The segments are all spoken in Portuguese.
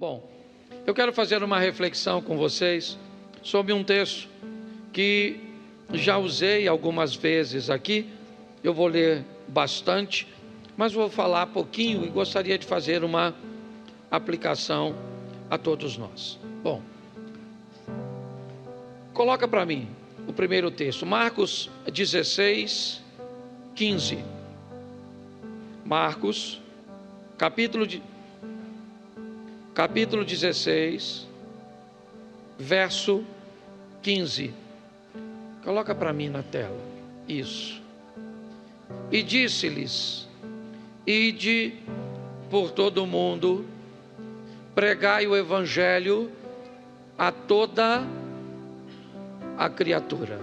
Bom, eu quero fazer uma reflexão com vocês sobre um texto que já usei algumas vezes aqui. Eu vou ler bastante, mas vou falar pouquinho e gostaria de fazer uma aplicação a todos nós. Bom, coloca para mim o primeiro texto, Marcos 16, 15. Marcos, capítulo 16, verso 15. Coloca para mim na tela. Isso. E disse-lhes: ide por todo o mundo, pregai o evangelho a toda a criatura.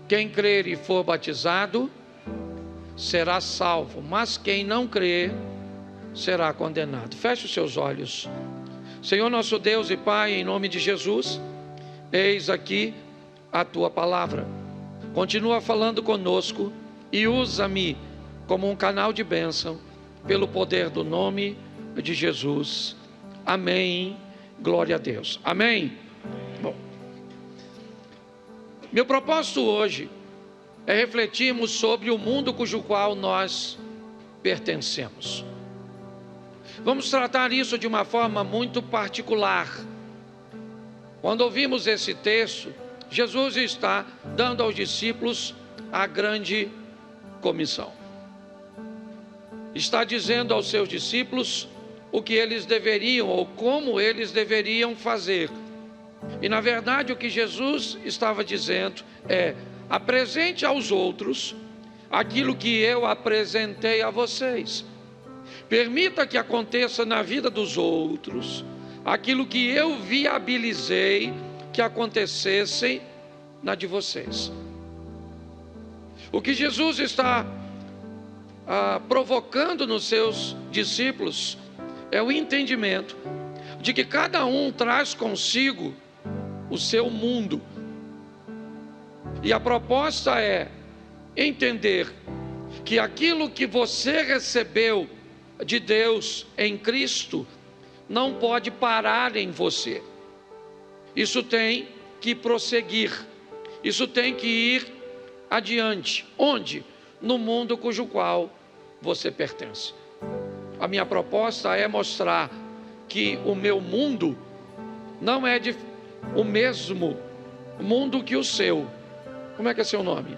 Quem crer e for batizado será salvo, mas quem não crer será condenado. Feche os seus olhos. Senhor nosso Deus e Pai, em nome de Jesus, eis aqui a tua palavra. Continua falando conosco e usa-me como um canal de bênção, pelo poder do nome de Jesus. Amém. Glória a Deus. Amém. Bom, meu propósito hoje é refletirmos sobre o mundo cujo qual nós pertencemos. Vamos tratar isso de uma forma muito particular. Quando ouvimos esse texto, Jesus está dando aos discípulos a grande comissão. Está dizendo aos seus discípulos o que eles deveriam ou como eles deveriam fazer. E na verdade o que Jesus estava dizendo é: apresente aos outros aquilo que eu apresentei a vocês. Permita que aconteça na vida dos outros aquilo que eu viabilizei que acontecesse na de vocês. O que Jesus está provocando nos seus discípulos é o entendimento de que cada um traz consigo o seu mundo. E a proposta é entender que aquilo que você recebeu de Deus em Cristo não pode parar em você. Isso tem que prosseguir. Isso tem que ir adiante. Onde? No mundo cujo qual você pertence. A minha proposta é mostrar que o meu mundo não é o mesmo mundo que o seu. Como é que é seu nome?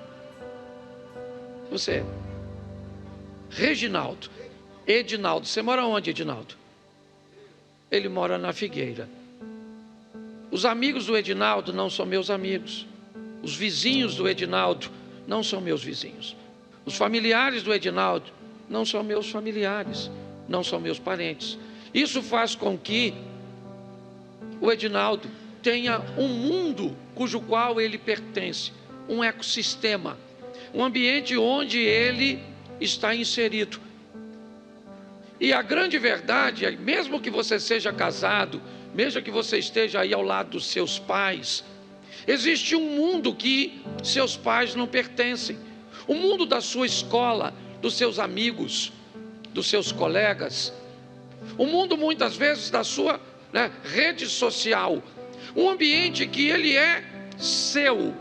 Você. Reginaldo. Edinaldo. Você mora onde, Edinaldo? Ele mora na Figueira. Os amigos do Edinaldo não são meus amigos. Os vizinhos do Edinaldo não são meus vizinhos. Os familiares do Edinaldo não são meus familiares, não são meus parentes. Isso faz com que o Edinaldo tenha um mundo cujo qual ele pertence, um ecossistema, um ambiente onde ele está inserido. E a grande verdade é, mesmo que você seja casado, mesmo que você esteja aí ao lado dos seus pais, existe um mundo que seus pais não pertencem. O mundo da sua escola, dos seus amigos, dos seus colegas. O mundo muitas vezes da sua rede social. Um ambiente que ele é seu,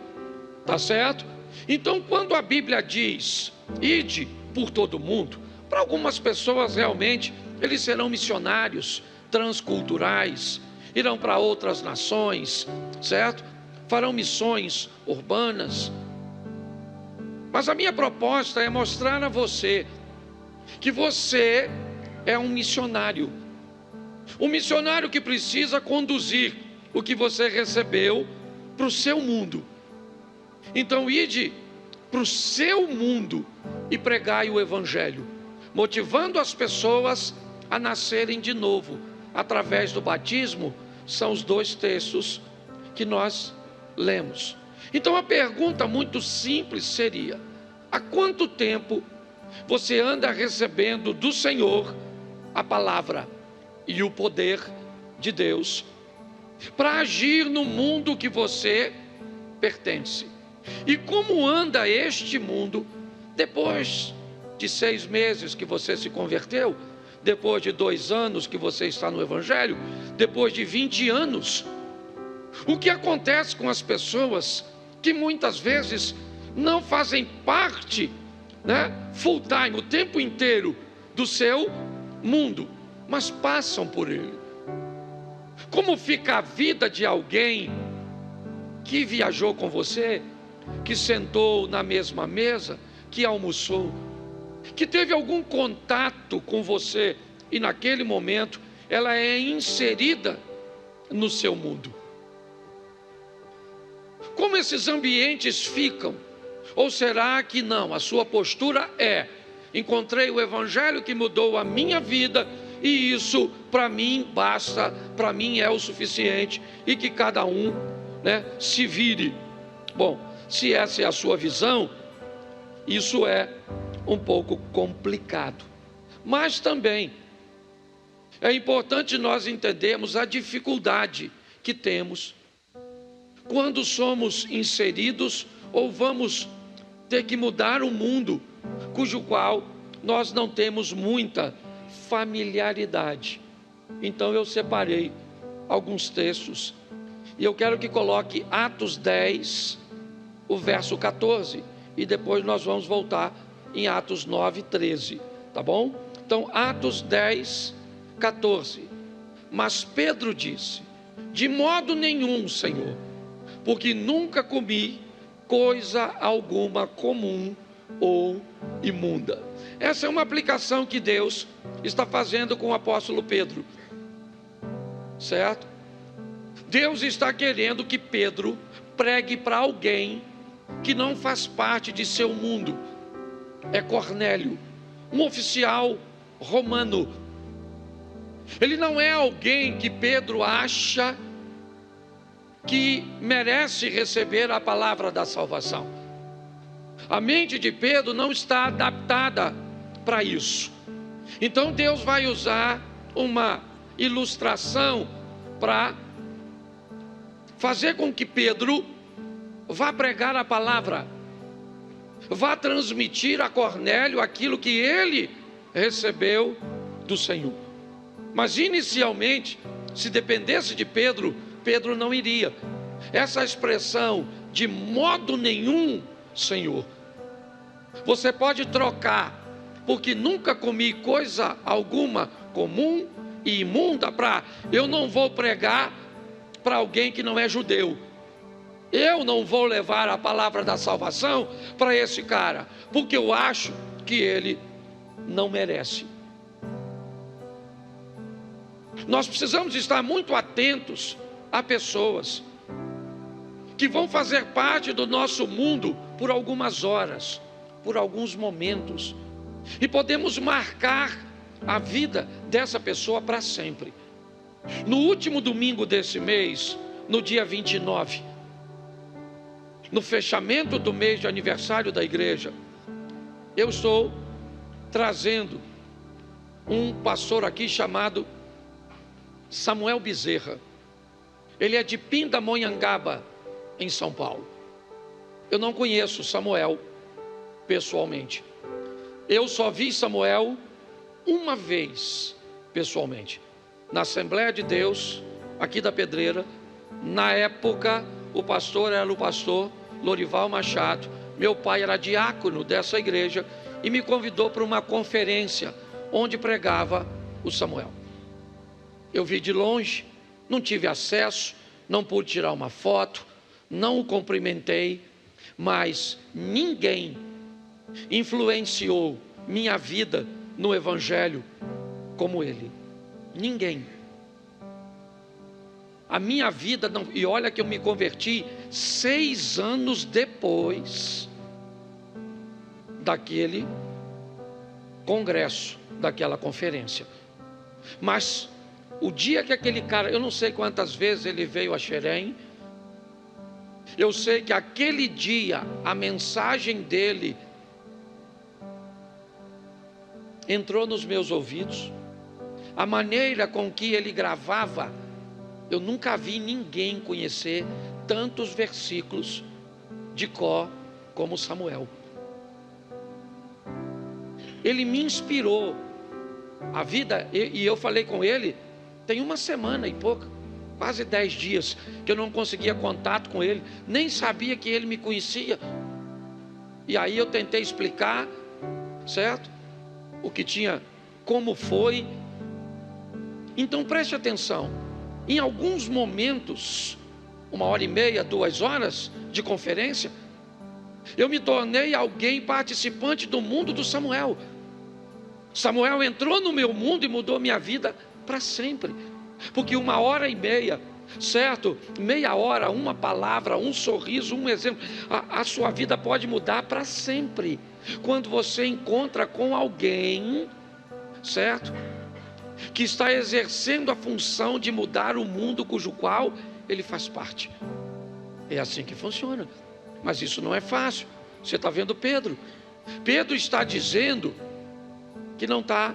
tá certo? Então quando a Bíblia diz, ide por todo mundo, para algumas pessoas realmente eles serão missionários transculturais, irão para outras nações, certo? Farão missões urbanas. Mas a minha proposta é mostrar a você que você é um missionário que precisa conduzir o que você recebeu para o seu mundo. Então ide para o seu mundo e pregai o evangelho, motivando as pessoas a nascerem de novo. Através do batismo, são os dois textos que nós lemos. Então a pergunta muito simples seria: há quanto tempo você anda recebendo do Senhor a palavra e o poder de Deus para agir no mundo que você pertence? E como anda este mundo depois de 6 meses que você se converteu, depois de 2 anos que você está no Evangelho, depois de 20 anos. O que acontece com as pessoas que muitas vezes não fazem parte, full time, o tempo inteiro do seu mundo, mas passam por ele? Como fica a vida de alguém que viajou com você, que sentou na mesma mesa, que almoçou, que teve algum contato com você e naquele momento ela é inserida no seu mundo? Como esses ambientes ficam? Ou será que não? A sua postura é: encontrei o Evangelho que mudou a minha vida e isso para mim basta, para mim é o suficiente, e que cada um se vire. Bom, se essa é a sua visão, isso é um pouco complicado. Mas também é importante nós entendermos a dificuldade que temos quando somos inseridos ou vamos ter que mudar um mundo cujo qual nós não temos muita familiaridade. Então eu separei alguns textos e eu quero que coloque Atos 10, o verso 14, e depois nós vamos voltar em Atos 9, 13, tá bom? Então Atos 10, 14. Mas Pedro disse: de modo nenhum, Senhor, porque nunca comi coisa alguma comum ou imunda. Essa é uma aplicação que Deus está fazendo com o apóstolo Pedro, certo? Deus está querendo que Pedro pregue para alguém que não faz parte de seu mundo. É Cornélio, um oficial romano. Ele não é alguém que Pedro acha que merece receber a palavra da salvação. A mente de Pedro não está adaptada para isso. Então Deus vai usar uma ilustração para fazer com que Pedro vá pregar a palavra, vá transmitir a Cornélio aquilo que ele recebeu do Senhor. Mas inicialmente, se dependesse de Pedro, Pedro não iria. Essa expressão, de modo nenhum, Senhor, você pode trocar, porque nunca comi coisa alguma comum e imunda, para eu não vou pregar para alguém que não é judeu. Eu não vou levar a palavra da salvação para esse cara, porque eu acho que ele não merece. Nós precisamos estar muito atentos a pessoas que vão fazer parte do nosso mundo por algumas horas, por alguns momentos, e podemos marcar a vida dessa pessoa para sempre. No último domingo desse mês, no dia 29, no fechamento do mês de aniversário da igreja, eu estou trazendo um pastor aqui chamado Samuel Bezerra. Ele é de Pindamonhangaba, em São Paulo. Eu não conheço Samuel pessoalmente. Eu só vi Samuel uma vez pessoalmente, na Assembleia de Deus, aqui da Pedreira. Na época, o pastor era o pastor Lorival Machado. Meu pai era diácono dessa igreja e me convidou para uma conferência onde pregava o Samuel. Eu vi de longe, não tive acesso, não pude tirar uma foto, não o cumprimentei, mas ninguém influenciou minha vida no Evangelho como ele. Ninguém. A minha vida, não, e olha que eu me converti 6 anos depois daquele congresso, daquela conferência. Mas o dia que aquele cara, eu não sei quantas vezes ele veio a Xerém, eu sei que aquele dia a mensagem dele entrou nos meus ouvidos, a maneira com que ele gravava, eu nunca vi ninguém conhecer tantos versículos de cor como Samuel. Ele me inspirou A vida, e eu falei com ele, tem uma semana e pouco, quase 10 dias, que eu não conseguia contato com ele, nem sabia que ele me conhecia. E aí eu tentei explicar, certo? O que tinha, como foi. Então preste atenção, em alguns momentos, 1h30, 2 horas de conferência, eu me tornei alguém participante do mundo do Samuel. Samuel entrou no meu mundo e mudou minha vida para sempre. Porque 1h30, certo? Meia hora, uma palavra, um sorriso, um exemplo, a sua vida pode mudar para sempre. Quando você encontra com alguém, certo? Que está exercendo a função de mudar o mundo cujo qual ele faz parte. É assim que funciona. Mas isso não é fácil. Você está vendo Pedro? Pedro está dizendo que não está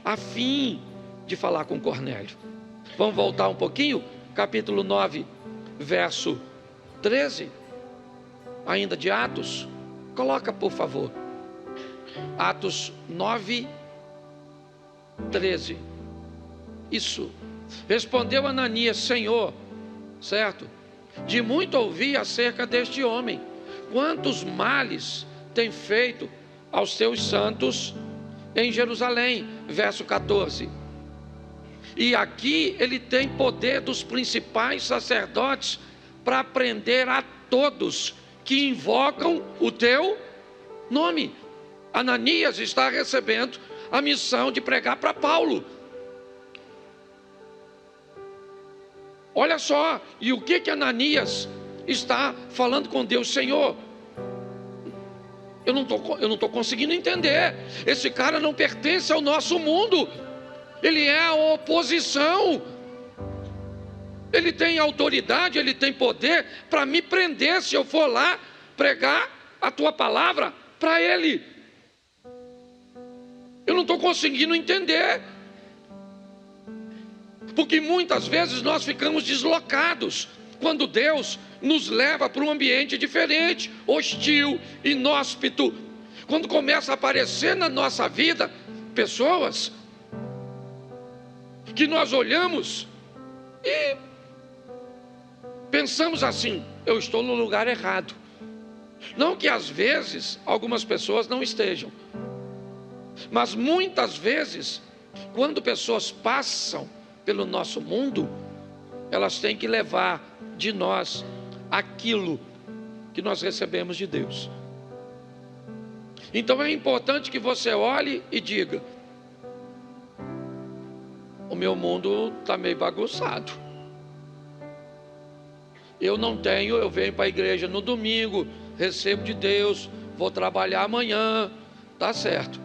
afim de falar com Cornélio. Vamos voltar um pouquinho? Capítulo 9, verso 13. Ainda de Atos. Coloca, por favor. Atos 9, 13. Isso. Respondeu Ananias: Senhor, certo? De muito ouvi acerca deste homem. Quantos males tem feito aos teus santos em Jerusalém. Verso 14. E aqui ele tem poder dos principais sacerdotes para prender a todos que invocam o teu nome. Ananias está recebendo a missão de pregar para Paulo. Olha só, e o que Ananias está falando com Deus? Senhor, eu não estou conseguindo entender. Esse cara não pertence ao nosso mundo. Ele é a oposição. Ele tem autoridade, ele tem poder para me prender se eu for lá pregar a tua palavra para ele. Eu não estou conseguindo entender. Porque muitas vezes nós ficamos deslocados quando Deus nos leva para um ambiente diferente, hostil, inóspito. Quando começa a aparecer na nossa vida pessoas que nós olhamos e pensamos assim: eu estou no lugar errado. Não que às vezes algumas pessoas não estejam, mas muitas vezes, quando pessoas passam pelo nosso mundo, elas têm que levar de nós aquilo que nós recebemos de Deus. Então é importante que você olhe e diga: o meu mundo está meio bagunçado. Eu venho para a igreja no domingo, recebo de Deus, vou trabalhar amanhã, tá certo.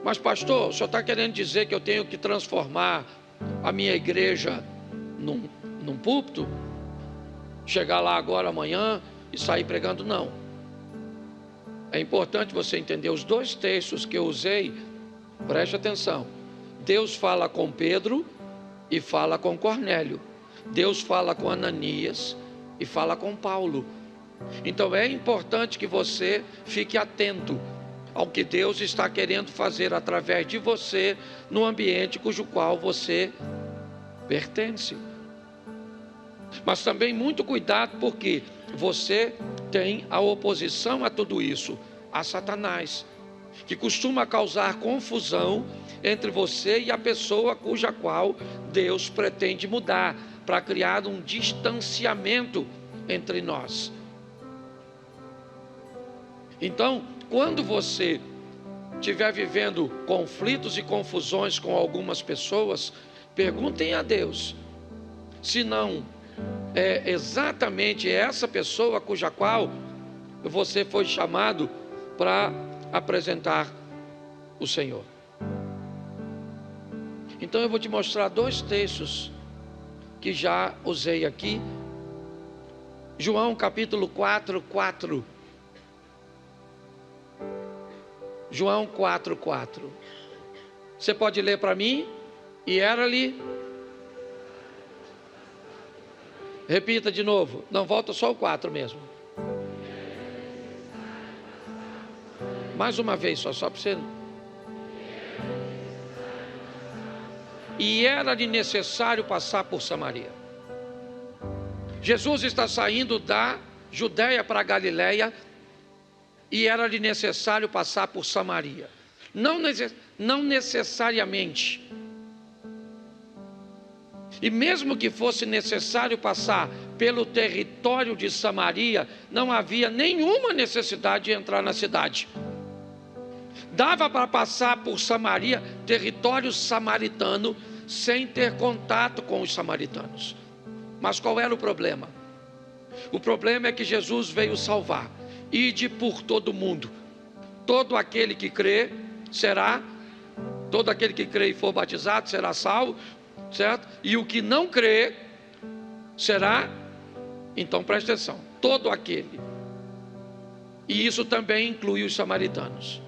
Mas pastor, o senhor está querendo dizer que eu tenho que transformar a minha igreja num púlpito? Chegar lá agora amanhã e sair pregando? Não. É importante você entender os 2 textos que eu usei. Preste atenção. Deus fala com Pedro e fala com Cornélio. Deus fala com Ananias e fala com Paulo. Então é importante que você fique atento ao que Deus está querendo fazer através de você no ambiente cujo qual você pertence. Mas também muito cuidado, porque você tem a oposição a tudo isso, a Satanás, que costuma causar confusão entre você e a pessoa cuja qual Deus pretende mudar, para criar um distanciamento entre nós. Então, quando você estiver vivendo conflitos e confusões com algumas pessoas, perguntem a Deus se não é exatamente essa pessoa cuja qual você foi chamado para apresentar o Senhor. Então eu vou te mostrar 2 textos que já usei aqui. João capítulo 4, 4. João 4, 4. Você pode ler para mim? E era-lhe... Repita de novo. Não, volta só o 4 mesmo. Mais uma vez só para você. e era-lhe necessário passar por Samaria. Jesus está saindo da Judéia para a Galiléia e era-lhe necessário passar por Samaria. Não necessariamente. E mesmo que fosse necessário passar pelo território de Samaria, não havia nenhuma necessidade de entrar na cidade. Dava para passar por Samaria, território samaritano, sem ter contato com os samaritanos. Mas qual era o problema? O problema é que Jesus veio salvar. Ide por todo mundo. Todo aquele que crê será, todo aquele que crê e for batizado será salvo, certo? E o que não crê será, então preste atenção, todo aquele. E isso também inclui os samaritanos.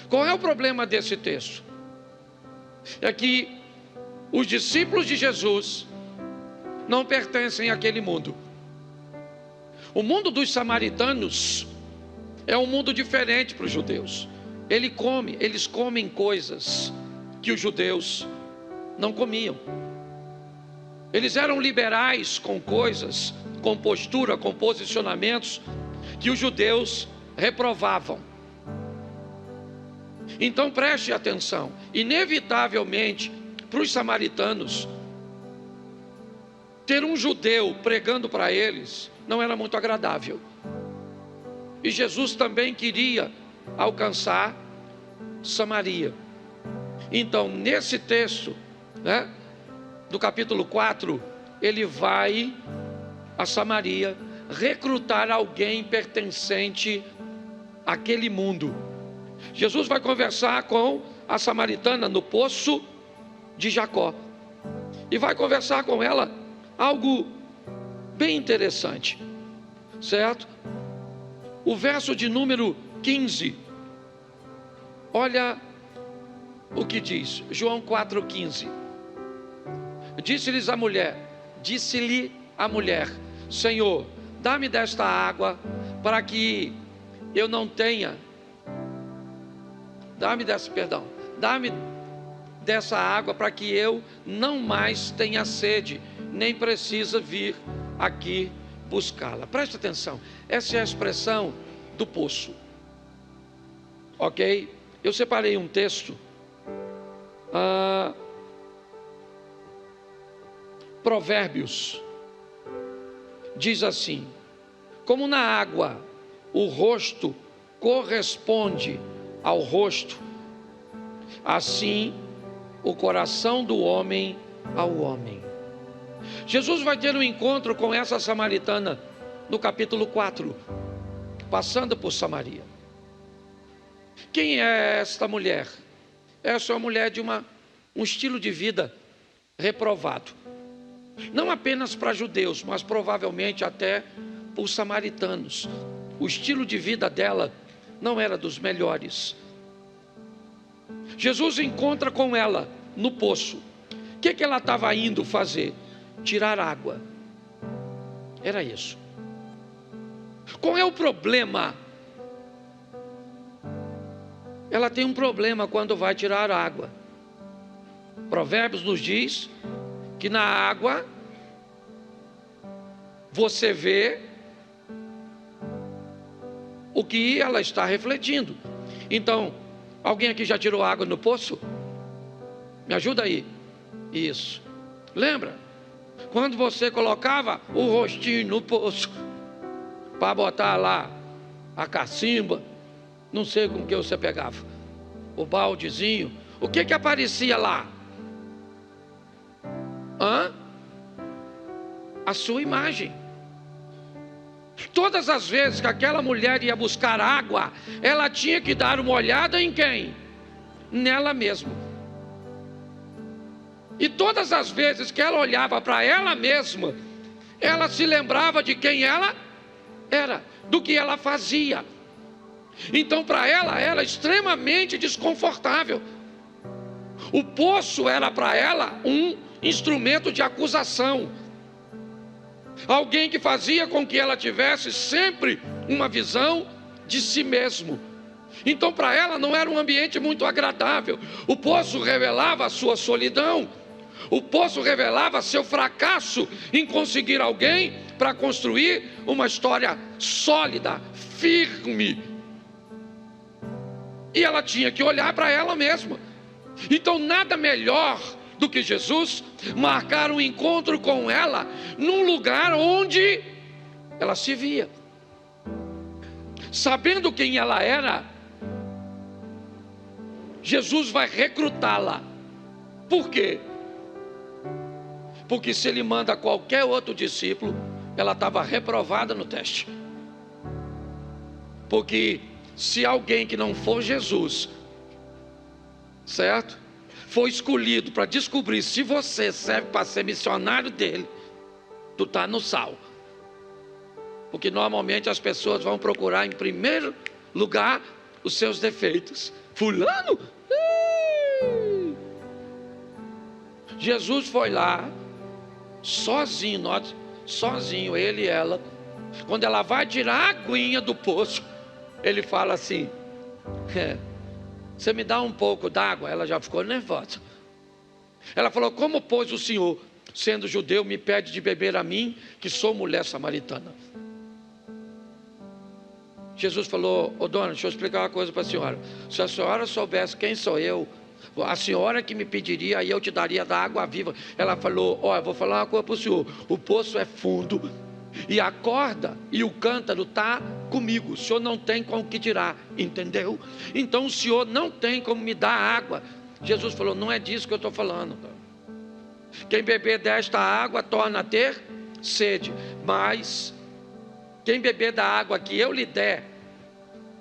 Qual é o problema desse texto? É que os discípulos de Jesus não pertencem àquele mundo. O mundo dos samaritanos é um mundo diferente para os judeus. Eles comem coisas que os judeus não comiam. Eles eram liberais com coisas, com postura, com posicionamentos que os judeus reprovavam. Então preste atenção, inevitavelmente para os samaritanos, ter um judeu pregando para eles não era muito agradável. E Jesus também queria alcançar Samaria. Então nesse texto, do capítulo 4, ele vai a Samaria recrutar alguém pertencente àquele mundo. Jesus vai conversar com a samaritana no poço de Jacó e vai conversar com ela algo bem interessante, certo? O verso de número 15, olha o que diz, João 4,15. Disse-lhe a mulher, Senhor, dá-me desta água para que eu não tenha, dá-me dessa água para que eu não mais tenha sede, nem precisa vir aqui buscá-la. Preste atenção, essa é a expressão do poço, ok? Eu separei um texto, Provérbios, diz assim: como na água o rosto corresponde ao rosto, assim o coração do homem ao homem. Jesus vai ter um encontro com essa samaritana no capítulo 4, passando por Samaria. Quem é esta mulher? Essa é uma mulher de um estilo de vida reprovado, não apenas para judeus, mas provavelmente até por samaritanos. O estilo de vida dela não era dos melhores. Jesus encontra com ela no poço. O que ela estava indo fazer? Tirar água. Era isso. Qual é o problema? Ela tem um problema quando vai tirar água. Provérbios nos diz que na água você vê o que ela está refletindo. Então, alguém aqui já tirou água no poço? Me ajuda aí. Isso. Lembra? Quando você colocava o rostinho no poço para botar lá a cacimba, não sei com que você pegava, o baldezinho, o que aparecia lá? A sua imagem. Todas as vezes que aquela mulher ia buscar água, ela tinha que dar uma olhada em quem? Nela mesma. E todas as vezes que ela olhava para ela mesma, ela se lembrava de quem ela era, do que ela fazia. Então para ela era extremamente desconfortável. O poço era para ela um instrumento de acusação, alguém que fazia com que ela tivesse sempre uma visão de si mesmo. Então para ela não era um ambiente muito agradável. O poço revelava a sua solidão, O poço revelava seu fracasso em conseguir alguém para construir uma história sólida, firme. E ela tinha que olhar para ela mesma. Então nada melhor do que Jesus marcar um encontro com ela num lugar onde ela se via. Sabendo quem ela era, Jesus vai recrutá-la. Por quê? Porque se ele manda qualquer outro discípulo, ela estava reprovada no teste. Porque se alguém que não for Jesus, certo, for escolhido para descobrir se você serve para ser missionário dele, tu está no sal. Porque normalmente as pessoas vão procurar em primeiro lugar os seus defeitos. Fulano? Jesus foi lá, sozinho, ele e ela. Quando ela vai tirar a aguinha do poço, ele fala assim: você me dá um pouco d'água? Ela já ficou nervosa. Ela falou: como pois o Senhor, sendo judeu, me pede de beber a mim, que sou mulher samaritana? Jesus falou: ô dona, deixa eu explicar uma coisa para a senhora. Se a senhora soubesse quem sou eu, a senhora que me pediria, aí eu te daria da água viva. Ela falou: ó, eu vou falar uma coisa para o senhor. O poço é fundo e a corda e o cântaro está comigo. O senhor não tem como que tirar, entendeu? Então o senhor não tem como me dar água. Jesus falou: não é disso que eu estou falando. Quem beber desta água torna a ter sede, mas quem beber da água que eu lhe der,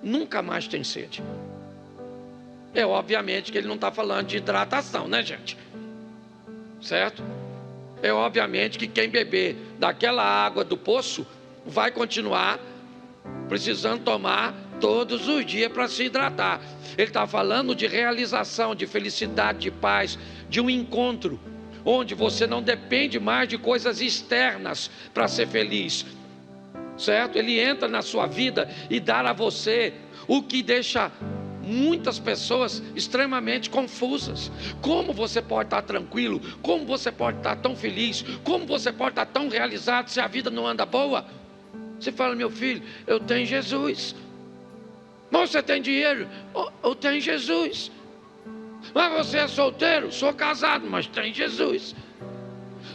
nunca mais tem sede. É obviamente que ele não está falando de hidratação, né, gente? Certo? É obviamente que quem beber daquela água do poço vai continuar precisando tomar todos os dias para se hidratar. Ele está falando de realização, de felicidade, de paz, de um encontro onde você não depende mais de coisas externas para ser feliz, certo? Ele entra na sua vida e dá a você o que deixa muitas pessoas extremamente confusas. Como você pode estar tranquilo? Como você pode estar tão feliz? Como você pode estar tão realizado se a vida não anda boa? Você fala: meu filho, eu tenho Jesus. Mas você tem dinheiro? Eu tenho Jesus. Mas você é solteiro? Sou casado, mas tem Jesus.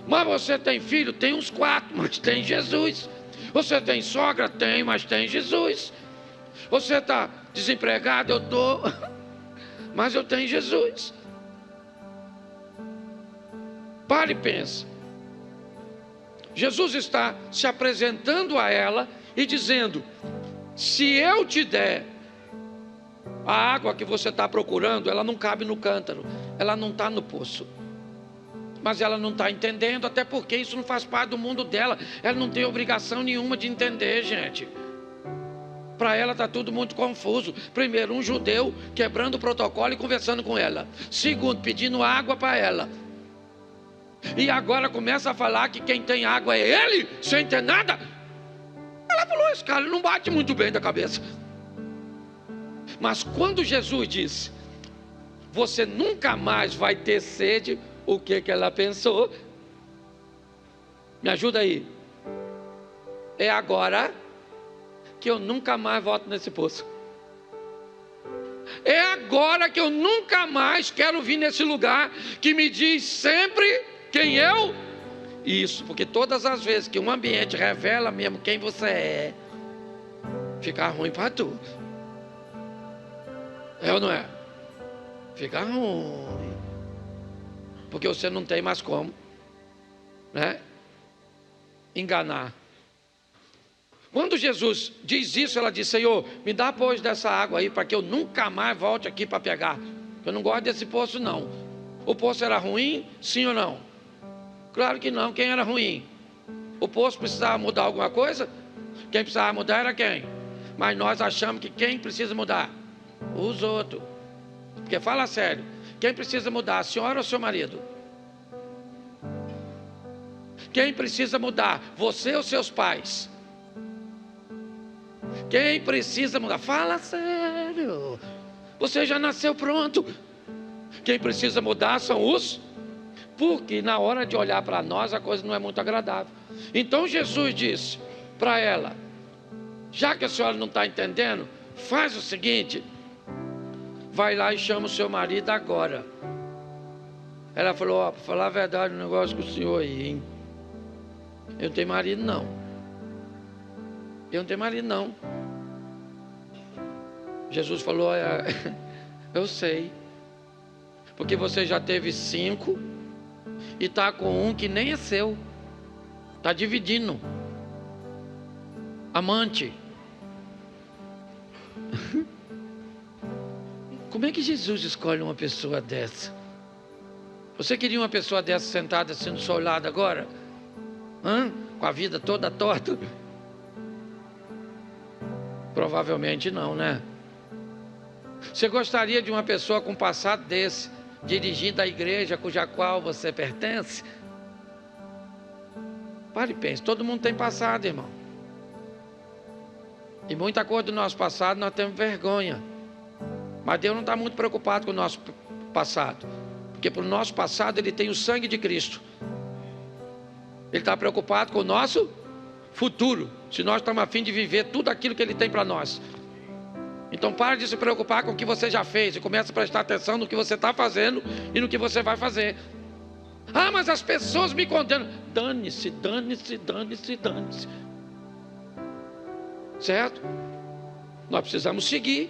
Mas você tem filho? Tem uns 4, mas tem Jesus. Você tem sogra? Tem, mas tem Jesus. Você está desempregado? Eu estou, mas eu tenho Jesus. Pare e pense. Jesus está se apresentando a ela e dizendo: se eu te der a água que você está procurando, ela não cabe no cântaro, ela não está no poço. Mas ela não está entendendo, até porque isso não faz parte do mundo dela. Ela não tem obrigação nenhuma de entender, gente. Para ela está tudo muito confuso. Primeiro, um judeu quebrando o protocolo e conversando com ela. Segundo, pedindo água para ela. E agora começa a falar que quem tem água é ele, sem ter nada. Ela falou: esse cara não bate muito bem da cabeça. Mas quando Jesus disse: você nunca mais vai ter sede, o que ela pensou? Me ajuda aí. É agora que eu nunca mais volto nesse poço. É agora que eu nunca mais quero vir nesse lugar que me diz sempre quem eu... Isso, porque todas as vezes que um ambiente revela mesmo quem você é, fica ruim para tu. É ou não é? Fica ruim. Porque você não tem mais como, né, enganar. Quando Jesus diz isso, ela diz: Senhor, me dá pois dessa água aí, para que eu nunca mais volte aqui para pegar. Eu não gosto desse poço não. O poço era ruim, sim ou não? Claro que não. Quem era ruim? O poço precisava mudar alguma coisa? Quem precisava mudar era quem? Mas nós achamos que quem precisa mudar? Os outros. Porque fala sério, quem precisa mudar, a senhora ou seu marido? Quem precisa mudar, você ou seus pais? Quem precisa mudar? Fala sério. Você já nasceu pronto. Quem precisa mudar são os porque na hora de olhar para nós a coisa não é muito agradável. Então Jesus disse para ela: já que a senhora não está entendendo, faz o seguinte, vai lá e chama o seu marido agora. Ela falou: ó, para falar a verdade, um negócio com o senhor aí, hein? Eu não tenho marido não. Eu não tenho marido não. Jesus falou: eu sei, porque você já teve 5 e está com um que nem é seu, está dividindo. Amante. Como é que Jesus escolhe uma pessoa dessa? Você queria uma pessoa dessa sentada assim do seu lado agora? Com a vida toda torta? Provavelmente não, né? Você gostaria de uma pessoa com um passado desse, dirigindo a igreja cuja qual você pertence? Pare e pense, todo mundo tem passado, irmão. E muita coisa do nosso passado nós temos vergonha. Mas Deus não está muito preocupado com o nosso passado, porque para o nosso passado Ele tem o sangue de Cristo. Ele está preocupado com o nosso futuro, se nós estamos a fim de viver tudo aquilo que Ele tem para nós. Então pare de se preocupar com o que você já fez e comece a prestar atenção no que você está fazendo e no que você vai fazer. Ah, mas as pessoas me condenam. Dane-se, dane-se, dane-se, dane-se. Certo? Nós precisamos seguir.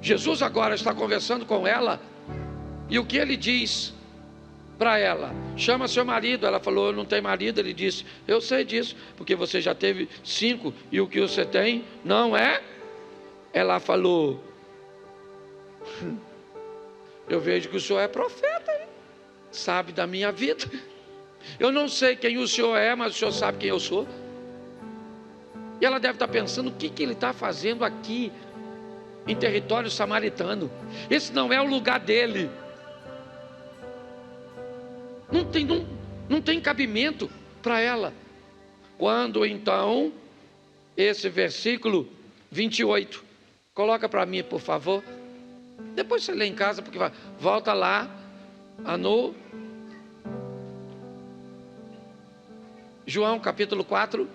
Jesus agora está conversando com ela, e o que ele diz para ela? Chama seu marido. Ela falou: eu não tenho marido. Ele disse: eu sei disso, porque você já teve 5 e o que você tem não é. Ela falou: eu vejo que o senhor é profeta, hein? Sabe da minha vida. Eu não sei quem o senhor é, mas o senhor sabe quem eu sou. E ela deve estar pensando: o que ele está fazendo aqui em território samaritano? Esse não é o lugar dele. Não tem cabimento para ela. Quando então, esse versículo 28, coloca para mim, por favor. Depois você lê em casa, porque volta lá no João capítulo 4,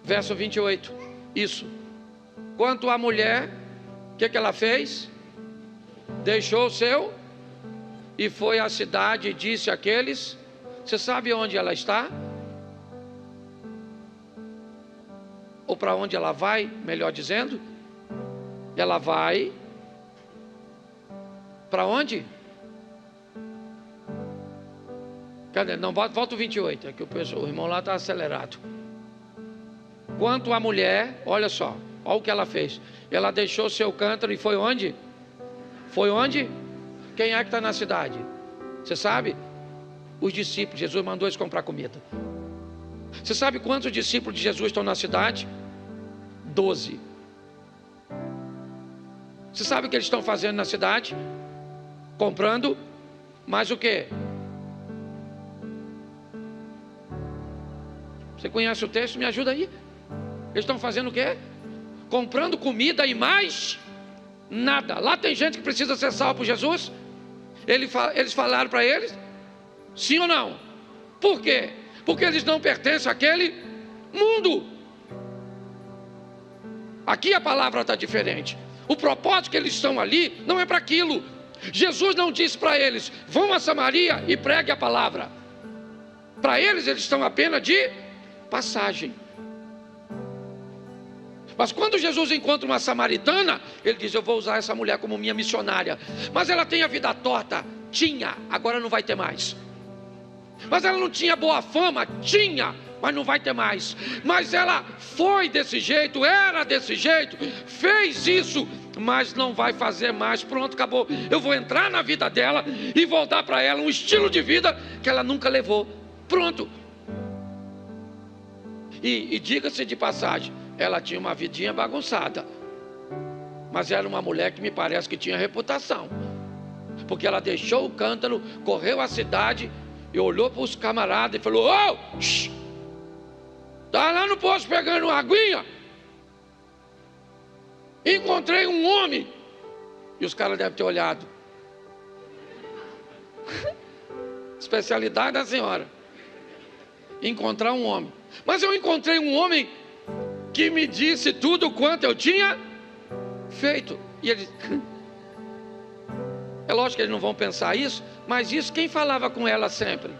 verso 28. Isso. Quanto à mulher, o que ela fez? Deixou o seu e foi à cidade e disse àqueles. Você sabe onde ela está? Ou para onde ela vai, melhor dizendo? Ela vai para onde? Cadê? Não, volta o 28, é que o irmão lá está acelerado. Quanto à mulher, olha só, olha o que ela fez. Ela deixou seu cântaro e foi onde? Foi onde? Quem é que está na cidade? Você sabe? Os discípulos. Jesus mandou eles comprar comida. Você sabe quantos discípulos de Jesus estão na cidade? 12. Você sabe o que eles estão fazendo na cidade? Comprando. Mais o quê? Você conhece o texto? Me ajuda aí. Eles estão fazendo o quê? Comprando comida e mais nada. Lá tem gente que precisa ser salva por Jesus. Eles falaram para eles? Sim ou não? Por quê? Porque eles não pertencem àquele mundo. Aqui a palavra está diferente. O propósito que eles estão ali não é para aquilo. Jesus não disse para eles: vão a Samaria e pregue a palavra. Para eles estão apenas de passagem. Mas quando Jesus encontra uma samaritana, ele diz: eu vou usar essa mulher como minha missionária. Mas ela tem a vida torta? Tinha, agora não vai ter mais. Mas ela não tinha boa fama? Tinha, mas não vai ter mais. Mas ela foi desse jeito, era desse jeito, fez isso, mas não vai fazer mais. Pronto, acabou. Eu vou entrar na vida dela e vou dar para ela um estilo de vida que ela nunca levou. Pronto. E diga-se de passagem, ela tinha uma vidinha bagunçada, mas era uma mulher que me parece que tinha reputação, porque ela deixou o cântaro, correu à cidade e olhou para os camaradas e falou: ô, está lá no poço pegando uma aguinha, encontrei um homem. E os caras devem ter olhado: Especialidade da senhora. Encontrar um homem. Mas eu encontrei um homem que me disse tudo quanto eu tinha feito. E ele... É lógico que eles não vão pensar isso, mas isso quem falava com ela sempre?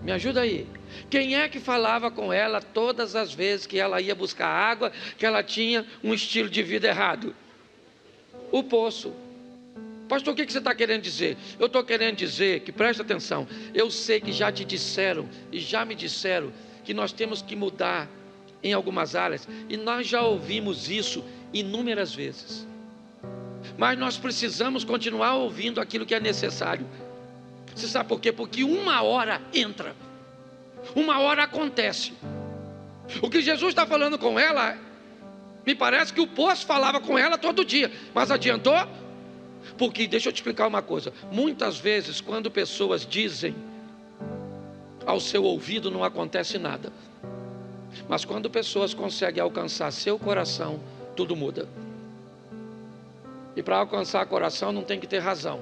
Me ajuda aí. Quem é que falava com ela todas as vezes que ela ia buscar água, que ela tinha um estilo de vida errado? O poço. Pastor, o que você está querendo dizer? Eu estou querendo dizer que, presta atenção, eu sei que já te disseram e já me disseram que nós temos que mudar em algumas áreas, e nós já ouvimos isso inúmeras vezes, mas nós precisamos continuar ouvindo aquilo que é necessário. Você sabe por quê? Porque uma hora entra, uma hora acontece. O que Jesus está falando com ela, me parece que o poço falava com ela todo dia, mas adiantou? Porque, deixa eu te explicar uma coisa, muitas vezes quando pessoas dizem ao seu ouvido não acontece nada, mas quando pessoas conseguem alcançar seu coração, tudo muda. E para alcançar o coração não tem que ter razão.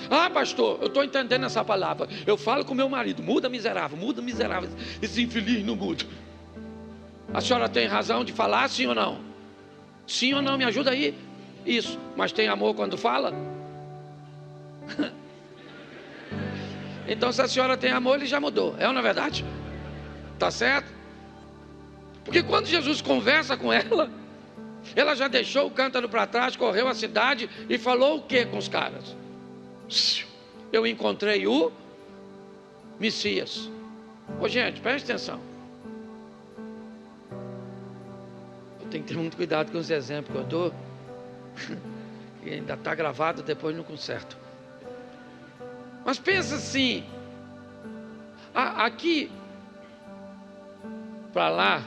Ah, pastor, eu estou entendendo essa palavra. Eu falo com meu marido, muda miserável, esse infeliz não muda. A senhora tem razão de falar, sim ou não? Sim ou não, me ajuda aí. Isso, mas tem amor quando fala? Então se a senhora tem amor, ele já mudou, é ou não é verdade? Tá certo? Porque quando Jesus conversa com ela, ela já deixou o cântaro para trás, correu a cidade e falou o que com os caras? Eu encontrei o Messias. Ô gente, preste atenção. Eu tenho que ter muito cuidado com os exemplos que eu dou. E ainda está gravado, depois não conserto. Mas pensa assim, aqui para lá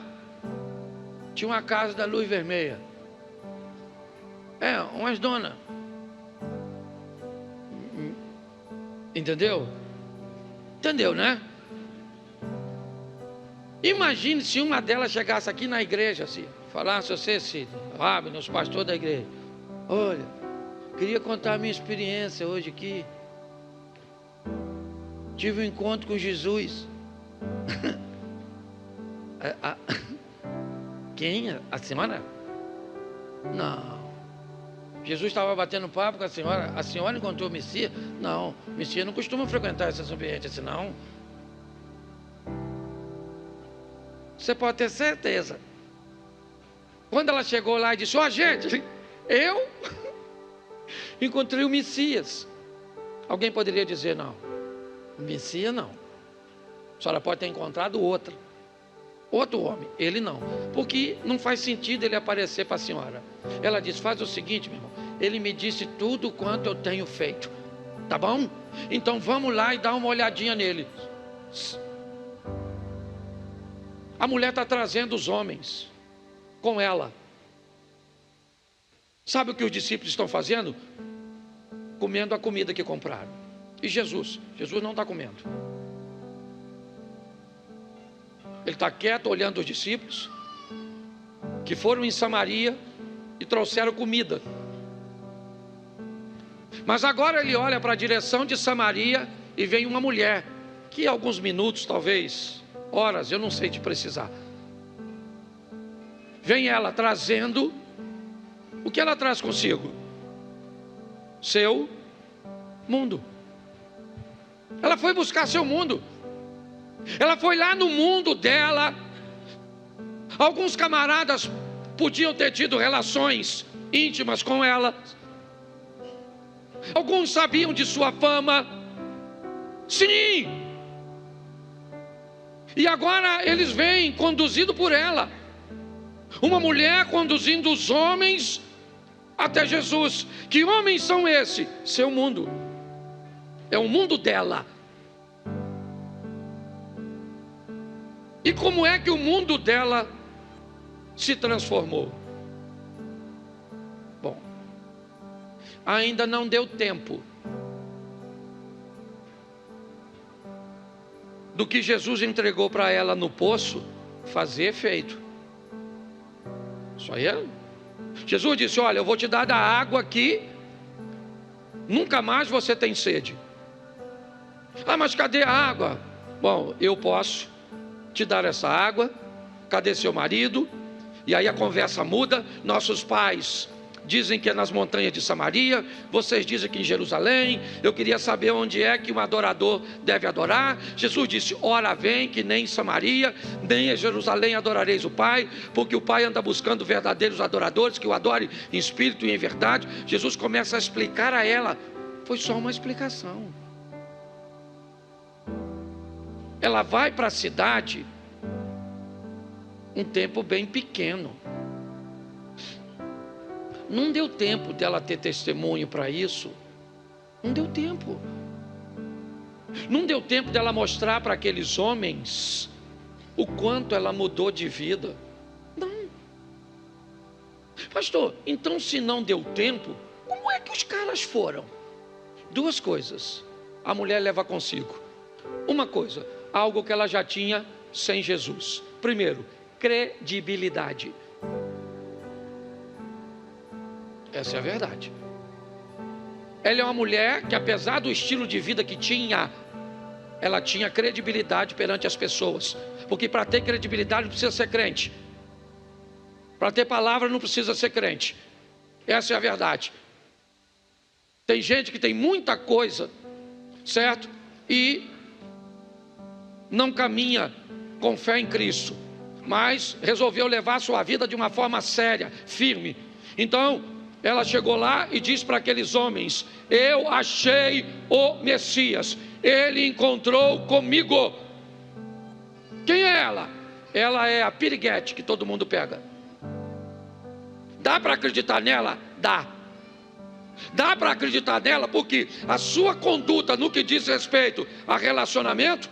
tinha uma casa da luz vermelha. Umas donas. Entendeu? Entendeu, né? Imagine se uma delas chegasse aqui na igreja assim, falasse você, Cid, Rabino, os pastores da igreja: olha, queria contar a minha experiência hoje aqui. Tive um encontro com Jesus. Quem? A senhora? Não. Jesus estava batendo papo com a senhora. A senhora encontrou o Messias? Não. O Messias não costuma frequentar esses ambientes assim, não. Você pode ter certeza. Quando ela chegou lá e disse: ó, gente, eu encontrei o Messias. Alguém poderia dizer: não, o Messias não. A senhora pode ter encontrado outro homem, ele não. Porque não faz sentido ele aparecer para a senhora. Ela disse: faz o seguinte, meu irmão, ele me disse tudo quanto eu tenho feito, tá bom? Então vamos lá e dar uma olhadinha nele. A mulher está trazendo os homens com ela. Sabe o que os discípulos estão fazendo? Comendo a comida que compraram. E Jesus não está comendo. Ele está quieto olhando os discípulos que foram em Samaria e trouxeram comida. Mas agora ele olha para a direção de Samaria e vem uma mulher que alguns minutos, talvez horas, eu não sei te precisar, vem ela trazendo. O que ela traz consigo? Seu mundo. Ela foi buscar seu mundo. Ela foi lá no mundo dela. Alguns camaradas podiam ter tido relações íntimas com ela. Alguns sabiam de sua fama. Sim. E agora eles vêm conduzido por ela. Uma mulher conduzindo os homens até Jesus. Que homens são esses? Seu mundo. É o mundo dela. E como é que o mundo dela se transformou? Bom, ainda não deu tempo do que Jesus entregou para ela no poço fazer efeito. Isso aí é. Jesus disse: olha, eu vou te dar da água aqui Nunca mais você tem sede. Ah, mas cadê a água? Bom, eu posso te dar essa água. Cadê seu marido? E aí a conversa muda. Nossos pais dizem que é nas montanhas de Samaria, vocês dizem que em Jerusalém. Eu queria saber onde é que um adorador deve adorar. Jesus disse: ora vem que nem em Samaria, nem em Jerusalém adorareis o Pai, porque o Pai anda buscando verdadeiros adoradores, que o adore em espírito e em verdade. Jesus começa a explicar a ela. Foi só uma explicação. Ela vai para a cidade um tempo bem pequeno. Não deu tempo dela ter testemunho para isso. Não deu tempo. Não deu tempo dela mostrar para aqueles homens o quanto ela mudou de vida. Não. Pastor, então se não deu tempo, como é que os caras foram? Duas coisas a mulher leva consigo. Uma coisa, algo que ela já tinha sem Jesus. Primeiro, credibilidade. Essa é a verdade. Ela é uma mulher que, apesar do estilo de vida que tinha, ela tinha credibilidade perante as pessoas. Porque para ter credibilidade não precisa ser crente. Para ter palavra não precisa ser crente. Essa é a verdade. Tem gente que tem muita coisa, certo? E não caminha com fé em Cristo, mas resolveu levar a sua vida de uma forma séria, firme. Então ela chegou lá e disse para aqueles homens: eu achei o Messias, ele encontrou comigo. Quem é ela? Ela é a piriguete que todo mundo pega. Dá para acreditar nela? Dá. Dá para acreditar nela porque a sua conduta no que diz respeito a relacionamento,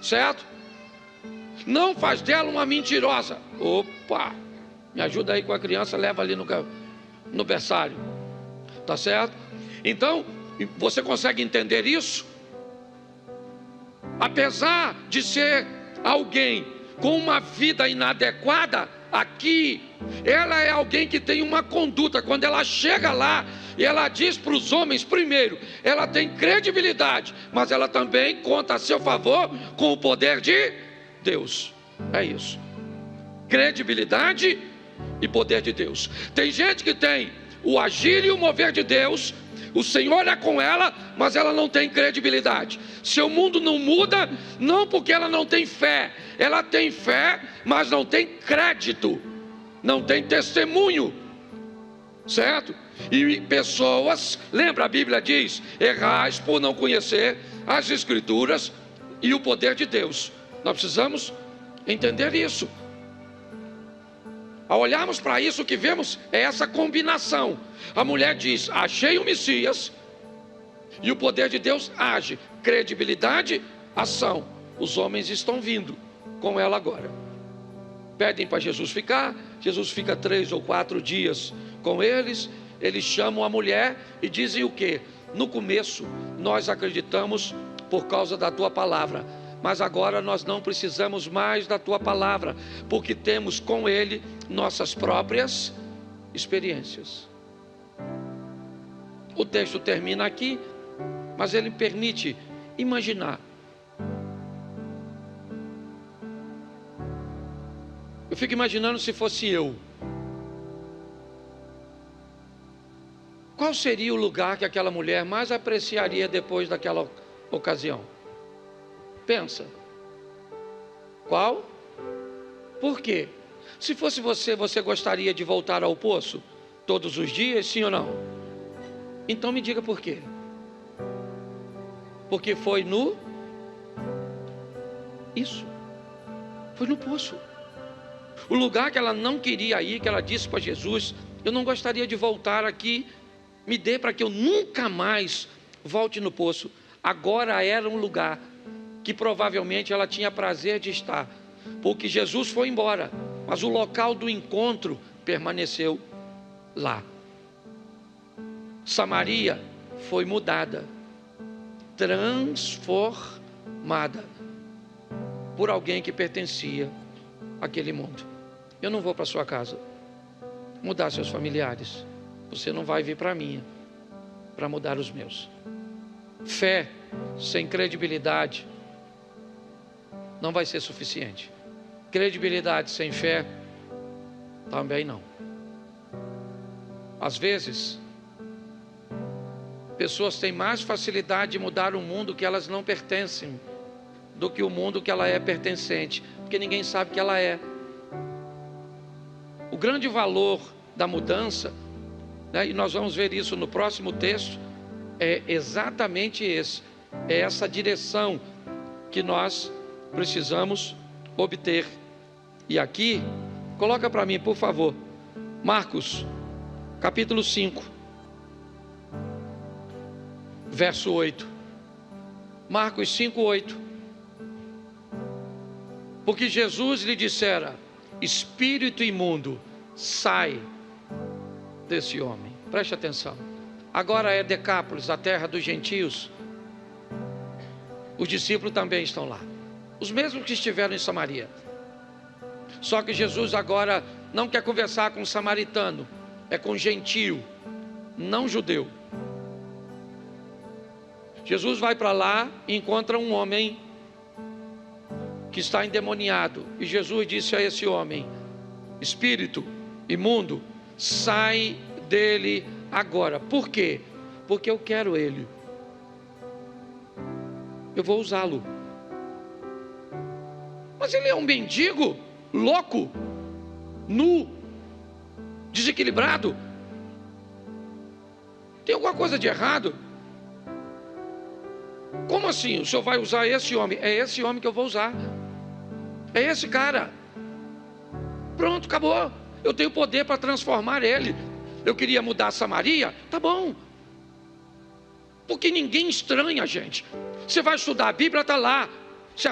certo? Não faz dela uma mentirosa. Opa, me ajuda aí com a criança, leva ali no berçário, tá certo? Então, você consegue entender isso? Apesar de ser alguém com uma vida inadequada, aqui, ela é alguém que tem uma conduta. Quando ela chega lá, e ela diz para os homens, primeiro, ela tem credibilidade, mas ela também conta a seu favor com o poder de Deus. É isso. Credibilidade e poder de Deus. Tem gente que tem o agir e o mover de Deus, o Senhor é com ela, mas ela não tem credibilidade. Seu mundo não muda, não porque ela não tem fé. Ela tem fé, mas não tem crédito, não tem testemunho, certo? E pessoas, lembra, a Bíblia diz: errais por não conhecer as Escrituras e o poder de Deus. Nós precisamos entender isso. Ao olharmos para isso, o que vemos é essa combinação. A mulher diz: achei o Messias, e o poder de Deus age. Credibilidade, ação. Os homens estão vindo com ela agora. Pedem para Jesus ficar. Jesus fica 3 ou 4 dias com eles. Eles chamam a mulher e dizem o quê? No começo, nós acreditamos por causa da tua palavra, mas agora nós não precisamos mais da tua palavra, porque temos com ele nossas próprias experiências. O texto termina aqui, mas ele permite imaginar. Eu fico imaginando se fosse eu. Qual seria o lugar que aquela mulher mais apreciaria depois daquela ocasião? Pensa. Qual? Por quê? Se fosse você, você gostaria de voltar ao poço todos os dias, sim ou não? Então me diga por quê. Porque foi no... Isso. Foi no poço. O lugar que ela não queria ir, que ela disse para Jesus: eu não gostaria de voltar aqui, me dê para que eu nunca mais volte no poço. Agora era um lugar que provavelmente ela tinha prazer de estar, porque Jesus foi embora, mas o local do encontro permaneceu lá. Samaria foi mudada, transformada por alguém que pertencia àquele mundo. Eu não vou para sua casa mudar seus familiares. Você não vai vir para a minha. para mudar os meus. Fé sem credibilidade não vai ser suficiente. Credibilidade sem fé também não. Às vezes, pessoas têm mais facilidade de mudar o mundo que elas não pertencem do que o mundo que ela é pertencente, porque ninguém sabe que ela é. O grande valor da mudança, né, e nós vamos ver isso no próximo texto, é exatamente esse. É essa direção que nós precisamos obter. E aqui, coloca para mim, por favor, Marcos, capítulo 5, verso 8. Marcos 5, 8. Porque Jesus lhe dissera: espírito imundo, sai desse homem. Preste atenção. Agora é Decápolis, a terra dos gentios. Os discípulos também estão lá, os mesmos que estiveram em Samaria. Só que Jesus agora não quer conversar com o samaritano, é com gentio, não judeu. Jesus vai para lá e encontra um homem que está endemoniado. E Jesus disse a esse homem: espírito imundo, sai dele agora. Por quê? Porque eu quero ele. Eu vou usá-lo. Mas ele é um mendigo, louco, nu, desequilibrado. Tem alguma coisa de errado? Como assim? O senhor vai usar esse homem? É esse homem que eu vou usar. É esse cara. Pronto, acabou. Eu tenho poder para transformar ele. Eu queria mudar Samaria? Tá bom. Porque ninguém estranha a gente. Você vai estudar a Bíblia, está lá.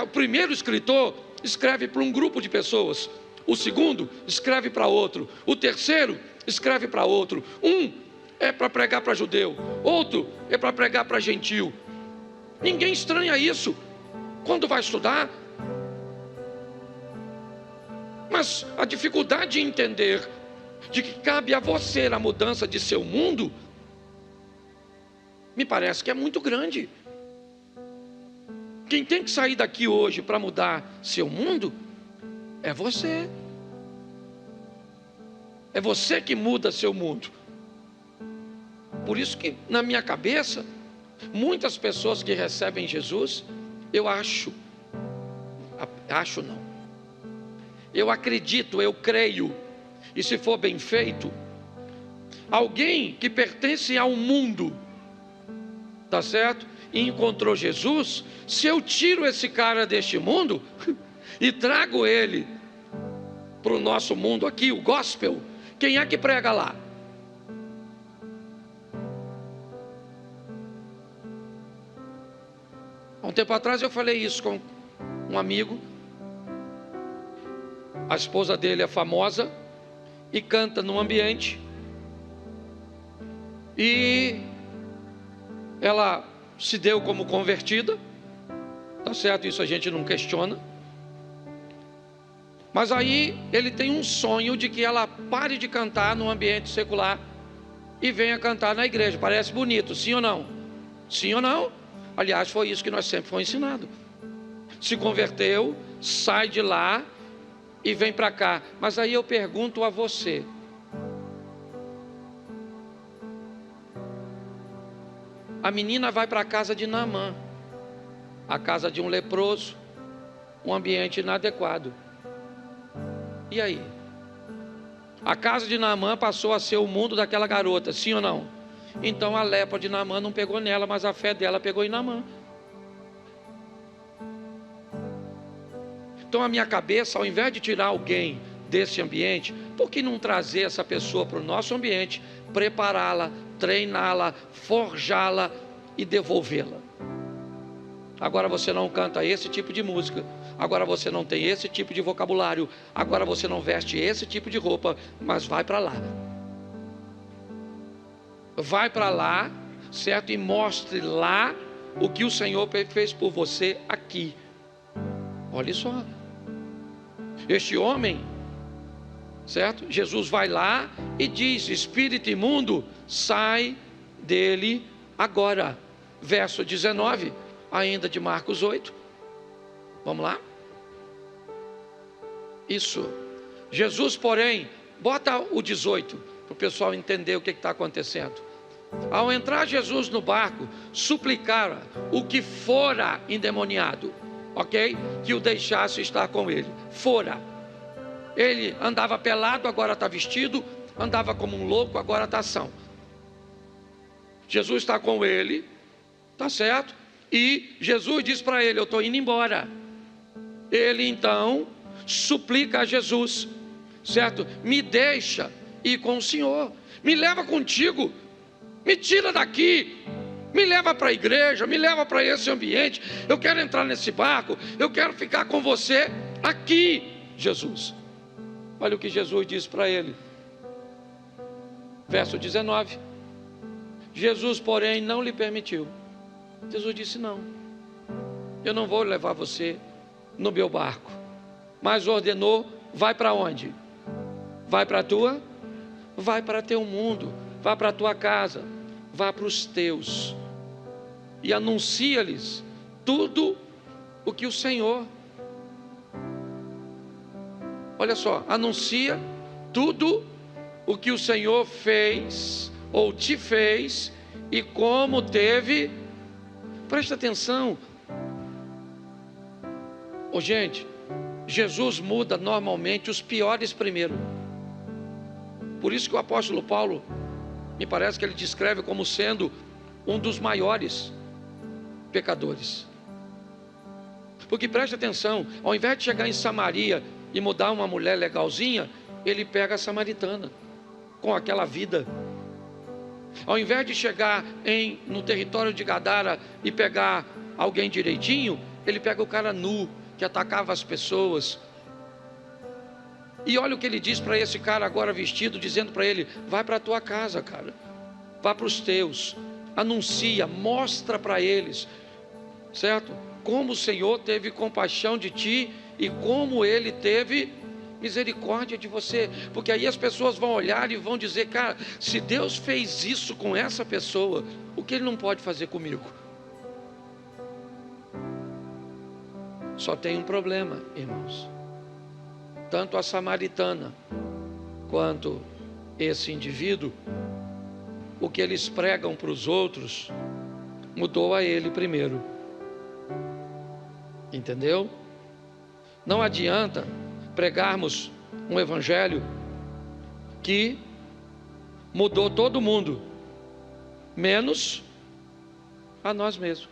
O primeiro escritor escreve para um grupo de pessoas. O segundo escreve para outro. O terceiro escreve para outro. Um é para pregar para judeu. Outro é para pregar para gentil. Ninguém estranha isso quando vai estudar. Mas a dificuldade de entender de que cabe a você a mudança de seu mundo, me parece que é muito grande. Quem tem que sair daqui hoje para mudar seu mundo é você. É você que muda seu mundo. Por isso que na minha cabeça, muitas pessoas que recebem Jesus, eu acredito, eu creio, e se for bem feito, alguém que pertence ao mundo, tá certo? E encontrou Jesus, se eu tiro esse cara deste mundo e trago ele para o nosso mundo aqui, o gospel, quem é que prega lá? Há um tempo atrás eu falei isso com um amigo. A esposa dele é famosa e canta num ambiente, e ela se deu como convertida, tá certo? Isso a gente não questiona. Mas aí ele tem um sonho de que ela pare de cantar no ambiente secular e venha cantar na igreja. Parece bonito, sim ou não? Sim ou não? Aliás, foi isso que nós sempre fomos ensinados. Se converteu, sai de lá e vem para cá. Mas aí eu pergunto a você: a menina vai para a casa de Naamã, a casa de um leproso, um ambiente inadequado. E aí? A casa de Naamã passou a ser o mundo daquela garota, sim ou não? Então a lepra de Naamã não pegou nela, mas a fé dela pegou em Naamã. Então a minha cabeça, ao invés de tirar alguém desse ambiente, por que não trazer essa pessoa para o nosso ambiente, prepará-la, treiná-la, forjá-la e devolvê-la? Agora você não canta esse tipo de música, agora você não tem esse tipo de vocabulário, agora você não veste esse tipo de roupa, mas vai para lá. Vai para lá, certo? E mostre lá o que o Senhor fez por você aqui. Olha só. Este homem, certo? Jesus vai lá e diz: espírito imundo, sai dele Agora, verso 19, ainda de Marcos 8. Vamos lá? Isso. Jesus, porém, bota o 18, para o pessoal entender o que está acontecendo. Ao entrar Jesus no barco, suplicara o que fora endemoniado, ok? Que o deixasse estar com ele. Fora. Ele andava pelado, agora está vestido. Andava como um louco, agora está são. Jesus está com ele, tá certo? E Jesus diz para ele: eu estou indo embora. Ele então suplica a Jesus, certo? Me deixa ir com o Senhor, me leva contigo, me tira daqui, me leva para a igreja, me leva para esse ambiente. Eu quero entrar nesse barco, eu quero ficar com você aqui, Jesus. Olha o que Jesus diz para ele, verso 19. Jesus, porém, não lhe permitiu. Jesus disse: não, eu não vou levar você no meu barco. Mas ordenou: vai para onde? Vai para teu mundo, vai para a tua casa, vá para os teus e anuncia-lhes tudo o que o Senhor, olha só, anuncia tudo o que o Senhor fez ou te fez e como teve. Presta atenção. Gente, Jesus muda normalmente os piores primeiro. Por isso que o apóstolo Paulo, me parece que ele descreve como sendo um dos maiores pecadores. Porque preste atenção, ao invés de chegar em Samaria e mudar uma mulher legalzinha, ele pega a samaritana com aquela vida. Ao invés de chegar no território de Gadara e pegar alguém direitinho, ele pega o cara nu, que atacava as pessoas. E olha o que ele diz para esse cara agora vestido, dizendo para ele: vai para a tua casa, cara, vá para os teus, anuncia, mostra para eles, certo? Como o Senhor teve compaixão de ti e como Ele teve misericórdia de você. Porque aí as pessoas vão olhar e vão dizer: cara, se Deus fez isso com essa pessoa, o que Ele não pode fazer comigo? Só tem um problema, irmãos. Tanto a samaritana quanto esse indivíduo, o que eles pregam para os outros mudou a ele primeiro. Entendeu? Não adianta pregarmos um evangelho que mudou todo mundo, menos a nós mesmos.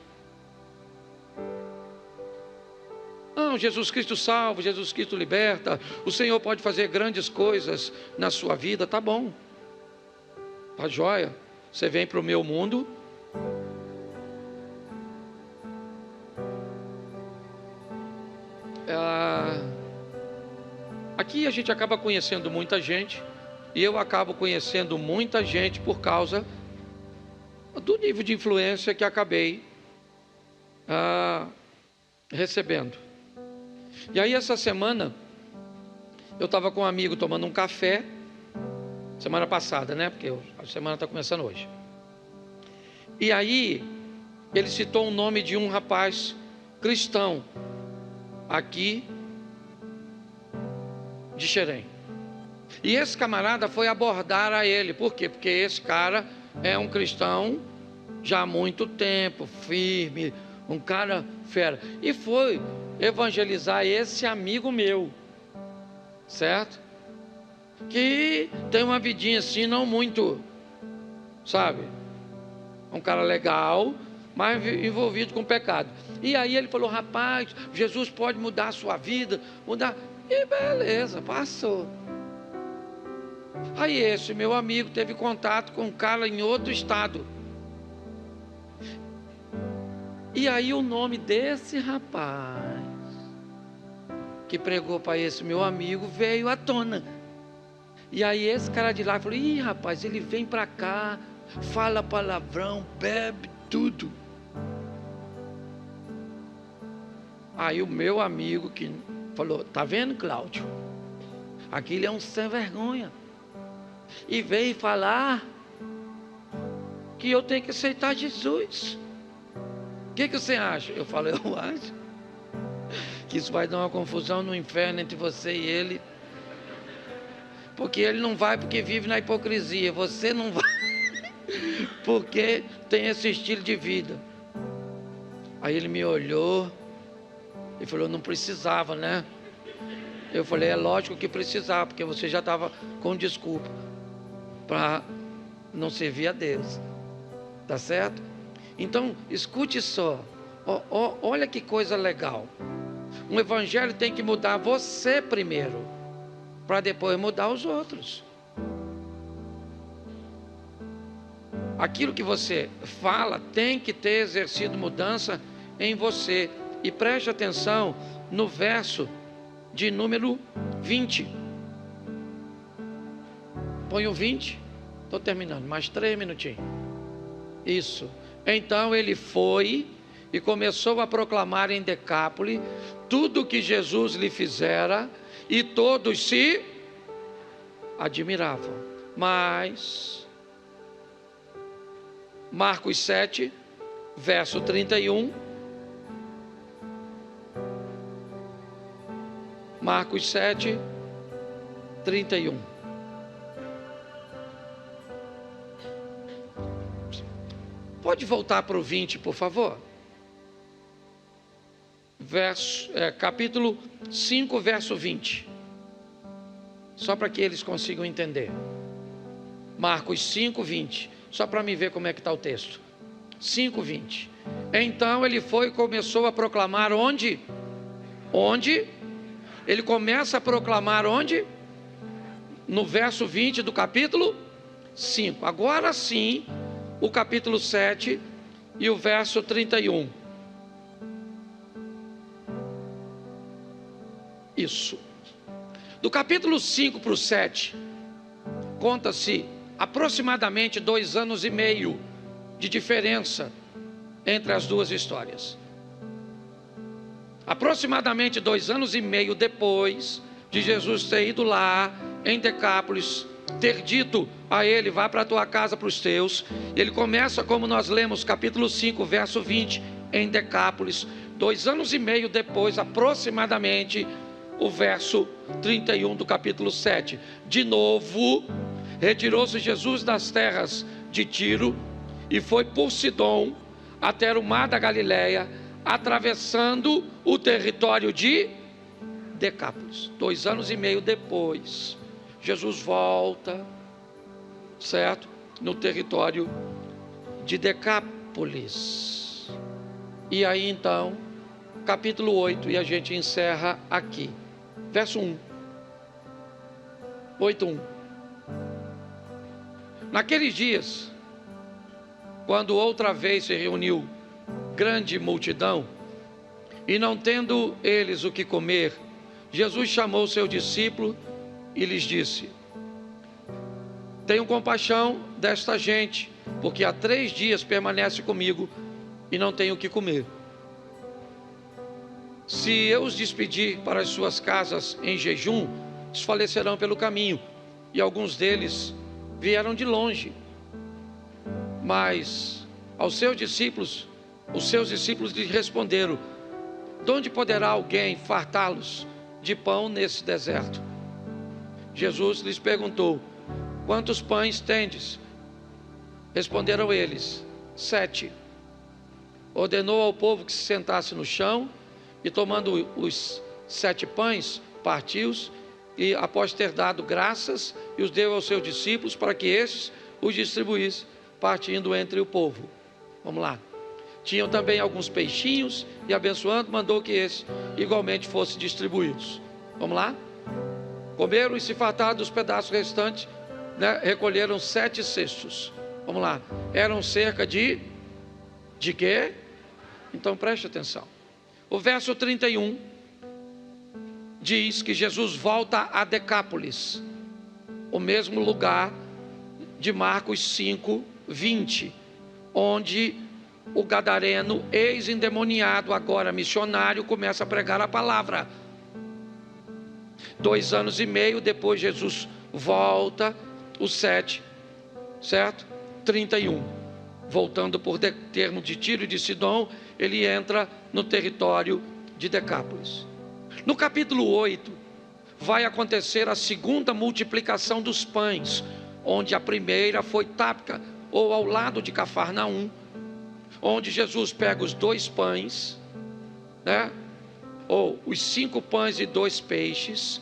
Não, Jesus Cristo salva, Jesus Cristo liberta, o Senhor pode fazer grandes coisas na sua vida, tá bom, tá jóia. Você vem para o meu mundo, aqui a gente acaba conhecendo muita gente, e eu acabo conhecendo muita gente por causa do nível de influência que acabei recebendo. E aí essa semana eu estava com um amigo tomando um café, semana passada, né? Porque a semana está começando hoje. E aí ele citou o nome de um rapaz cristão aqui de Xerém. E esse camarada foi abordar a ele. Por quê? Porque esse cara é um cristão já há muito tempo, firme, um cara fera. E foi evangelizar esse amigo meu, certo? Que tem uma vidinha assim, não muito, sabe? Um cara legal, mas envolvido com pecado. E aí ele falou: rapaz, Jesus pode mudar a sua vida, mudar. E beleza, passou. Aí esse meu amigo teve contato com um cara em outro estado. E aí o nome desse rapaz que pregou para esse meu amigo veio à tona. E aí esse cara de lá falou: ih, rapaz, ele vem para cá, fala palavrão, bebe tudo. Aí o meu amigo que falou: tá vendo, Cláudio? Aquele é um sem vergonha. E veio falar que eu tenho que aceitar Jesus. O que você acha? Eu falo, eu acho que isso vai dar uma confusão no inferno entre você e ele. Porque ele não vai porque vive na hipocrisia. Você não vai porque tem esse estilo de vida. Aí ele me olhou e falou, não precisava, né? Eu falei, é lógico que precisava, porque você já estava com desculpa para não servir a Deus. Tá certo? Então, escute só. Olha que coisa legal. Um evangelho tem que mudar você primeiro, para depois mudar os outros. Aquilo que você fala tem que ter exercido mudança em você. E preste atenção no verso de número 20. Põe o 20. Estou terminando, mais 3 minutinhos. Isso. Então ele foi e começou a proclamar em Decápolis tudo o que Jesus lhe fizera, e todos se admiravam. Mas Marcos 7, verso 31. Marcos 7, 31. Pode voltar para o 20, por favor? Capítulo 5, verso 20. Só para que eles consigam entender. Marcos 5, 20. Só para me ver como é que está o texto. 5, 20. Então ele foi e começou a proclamar onde? Onde? Ele começa a proclamar onde? No verso 20 do capítulo 5. Agora sim, o capítulo 7 e o verso 31. Isso. Do capítulo 5 para o 7, conta-se aproximadamente 2 anos e meio de diferença entre as duas histórias. Aproximadamente 2 anos e meio depois de Jesus ter ido lá em Decápolis, ter dito a ele, vá para a tua casa, para os teus. Ele começa, como nós lemos, capítulo 5, verso 20, em Decápolis. 2 anos e meio depois, aproximadamente, o verso 31 do capítulo 7. De novo, retirou-se Jesus das terras de Tiro e foi por Sidom até o mar da Galileia, atravessando o território de Decápolis. 2 anos e meio depois, Jesus volta, certo? No território de Decápolis. E aí então, capítulo 8, e a gente encerra aqui. Verso 1. 8:1. Naqueles dias, quando outra vez se reuniu grande multidão, e não tendo eles o que comer, Jesus chamou seu discípulo e lhes disse: tenham compaixão desta gente, porque há 3 dias permanece comigo e não tenho o que comer. Se eu os despedir para as suas casas em jejum, desfalecerão pelo caminho. E alguns deles vieram de longe. Mas os seus discípulos lhe responderam: de onde poderá alguém fartá-los de pão nesse deserto? Jesus lhes perguntou: quantos pães tendes? Responderam eles: 7. Ordenou ao povo que se sentasse no chão, e tomando os 7 pães, partiu-os, e após ter dado graças, e os deu aos seus discípulos, para que estes os distribuíssem, partindo entre o povo. Vamos lá. Tinham também alguns peixinhos, e abençoando, mandou que esses igualmente fossem distribuídos. Vamos lá. Comeram e se fartaram dos pedaços restantes, né? Recolheram 7 cestos. Vamos lá. Eram cerca de quê? Então preste atenção. O verso 31 diz que Jesus volta a Decápolis, o mesmo lugar de Marcos 5, 20, onde o gadareno, ex-endemoniado, agora missionário, começa a pregar a palavra. 2 anos e meio depois, Jesus volta, o 7, certo? 31. voltando por termo de Tiro e de Sidom, ele entra no território de Decápolis. No capítulo 8, vai acontecer a segunda multiplicação dos pães, onde a primeira foi Tábita, ou ao lado de Cafarnaum, onde Jesus pega os 2 pães, né? Ou os 5 pães e 2 peixes,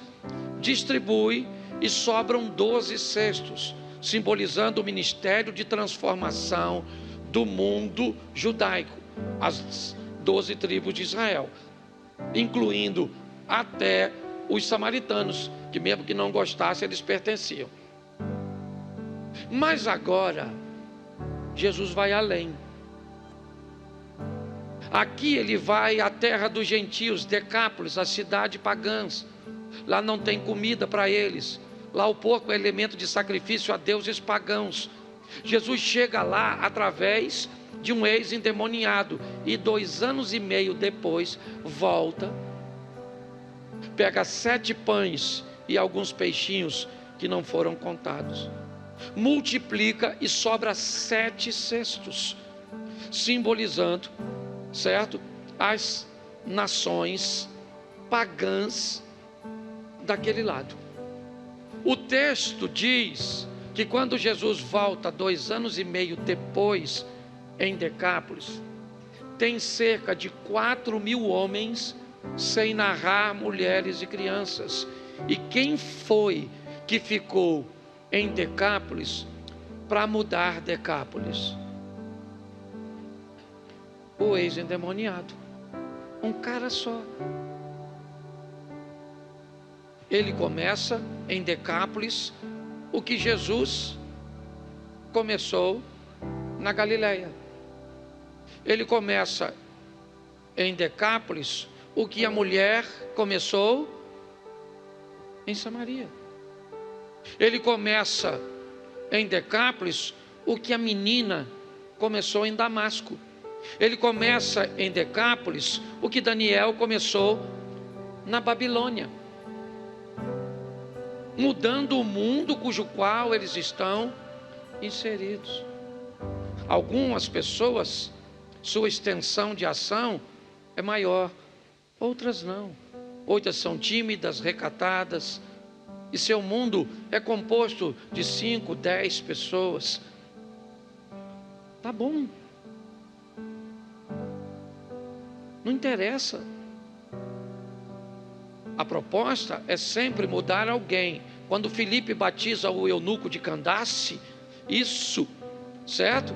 distribui e sobram 12 cestos, simbolizando o ministério de transformação do mundo judaico, as 12 tribos de Israel, incluindo até os samaritanos, que mesmo que não gostassem, eles pertenciam. Mas agora, Jesus vai além. Aqui ele vai à terra dos gentios, Decápolis, a cidade pagãs. Lá não tem comida para eles. Lá o porco é elemento de sacrifício a deuses pagãos. Jesus chega lá através de um ex-endemoniado, e 2 anos e meio depois volta, pega 7 pães e alguns peixinhos que não foram contados, multiplica e sobra 7 cestos, simbolizando, certo, as nações pagãs daquele lado. O texto diz que quando Jesus volta 2 anos e meio depois em Decápolis, tem cerca de 4.000 homens, sem narrar mulheres e crianças. E quem foi que ficou em Decápolis para mudar Decápolis? O ex-endemoniado, um cara só. Ele começa em Decápolis o que Jesus começou na Galileia. Ele começa em Decápolis o que a mulher começou em Samaria. Ele começa em Decápolis o que a menina começou em Damasco. Ele começa em Decápolis o que Daniel começou na Babilônia, mudando o mundo cujo qual eles estão inseridos. Algumas pessoas, sua extensão de ação é maior, outras não. Outras são tímidas, recatadas, e seu mundo é composto de 5, 10 pessoas. Tá bom, não interessa. A proposta é sempre mudar alguém. Quando Filipe batiza o eunuco de Candace, isso, certo?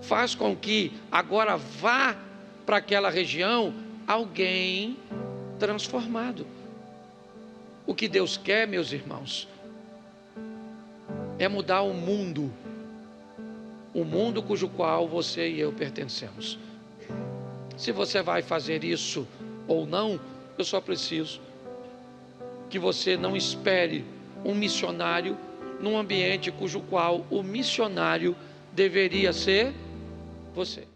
Faz com que agora vá para aquela região alguém transformado. O que Deus quer, meus irmãos, é mudar o mundo cujo qual você e eu pertencemos. Se você vai fazer isso ou não, eu só preciso que você não espere um missionário num ambiente cujo qual o missionário deveria ser você.